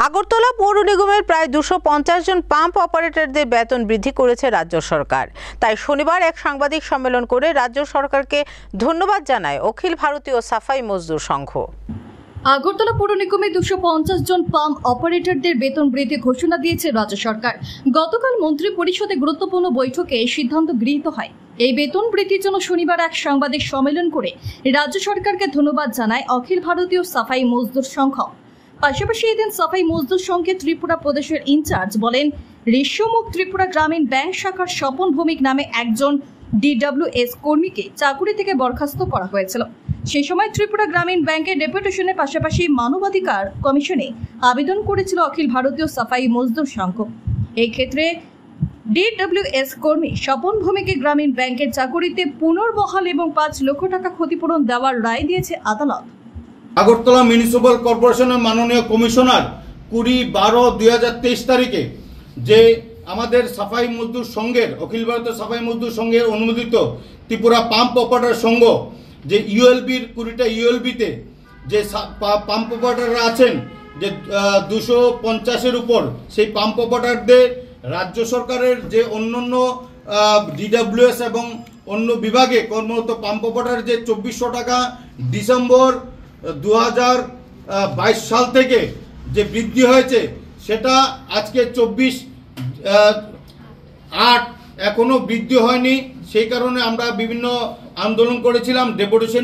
আগরতলা পৌর নিগমের প্রায় 250 জন পাম্প অপারেটরদের বেতন বৃদ্ধি করেছে রাজ্য সরকার। তাই শনিবার এক সাংবাদিক সম্মেলন করে রাজ্য সরকারকে ধন্যবাদ জানায় অখিল ভারতীয় সাফাই মজদুর সংঘ। আগরতলা পৌর নিগমে 250 জন পাম্প অপারেটরদের বেতন বৃদ্ধি ঘোষণা দিয়েছে রাজ্য সরকার। গতকাল মন্ত্রী পরিষদে গুরুত্বপূর্ণ বৈঠকে সিদ্ধান্ত গৃহীত হয়। এই বেতন বৃদ্ধির জন্য শনিবার এক সাংবাদিক সম্মেলন করে রাজ্য সরকারকে ধন্যবাদ জানায় অখিল ভারতীয় সাফাই মজদুর সংঘ। পাশাপাশি এদিন সাফাই মজদুর সংঘে ত্রিপুরা প্রদেশের ইনচার্জ বলেন, রেশমুখ ত্রিপুরা গ্রামীণ ব্যাংক শাখার স্বপন ভৌমিক নামে একজন DWS কর্মীকে চাকুরি থেকে বরখাস্ত করা হয়েছিল। সেই সময় ত্রিপুরা গ্রামীণ ব্যাংকের ডেপুটেশনের পাশাপাশি মানবাধিকার কমিশনে আবেদন করেছিল অখিল ভারতীয় সাফাই মজদুর সংঘ। এই ক্ষেত্রে DWS কর্মী স্বপন ভৌমিকে গ্রামীণ ব্যাংকের চাকুরিতে পুনর্বহাল এবং 5 লক্ষ টাকা ক্ষতিপূরণ দেওয়ার রায় দিয়েছে আদালত। আগরতলা মিউনিসিপাল কর্পোরেশনের মাননীয় কমিশনার 20/12/2023 তারিখে যে আমাদের সাফাই মজদুর সংঘের অখিল ভারতীয় সাফাই মজদুর সংঘের অনুমোদিত ত্রিপুরা পাম্প অপারেটর সংঘ যে ইউএলবির 20টা ইউএলবিতে যে পাম্প অপারেটররা আছেন যে 250-এর উপর, সেই পাম্প অপারেটরদের রাজ্য সরকারের যে অন্যান্য DWS এবং অন্য বিভাগে কর্মরত পাম্প অপারেটর যে 2400 টাকা ডিসেম্বর 2022 সাল থেকে যে বৃদ্ধি হয়েছে, সেটা আজকে 24/8 এখনো বৃদ্ধি হয়নি। সেই কারণে আমরা বিভিন্ন আন্দোলন করেছিলাম, ডেপুটেশন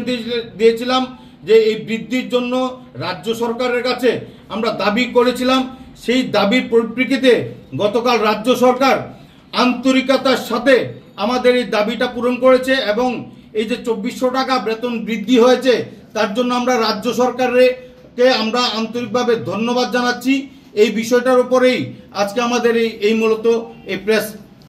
দিয়েছিলাম যে এই বৃদ্ধির জন্য রাজ্য সরকারের কাছে আমরা দাবি করেছিলাম। সেই দাবির পরিপ্রেক্ষিতে গতকাল রাজ্য সরকার আন্তরিকতার সাথে আমাদের এই দাবিটা পূরণ করেছে এবং এই যে 2400 টাকা বেতন বৃদ্ধি হয়েছে তার জন্য আমরা রাজ্য সরকারকে আমরা আন্তরিকভাবে ধন্যবাদ জানাচ্ছি। এই বিষয়টার উপরেই আজকে আমাদের এই মূলত এই প্রেস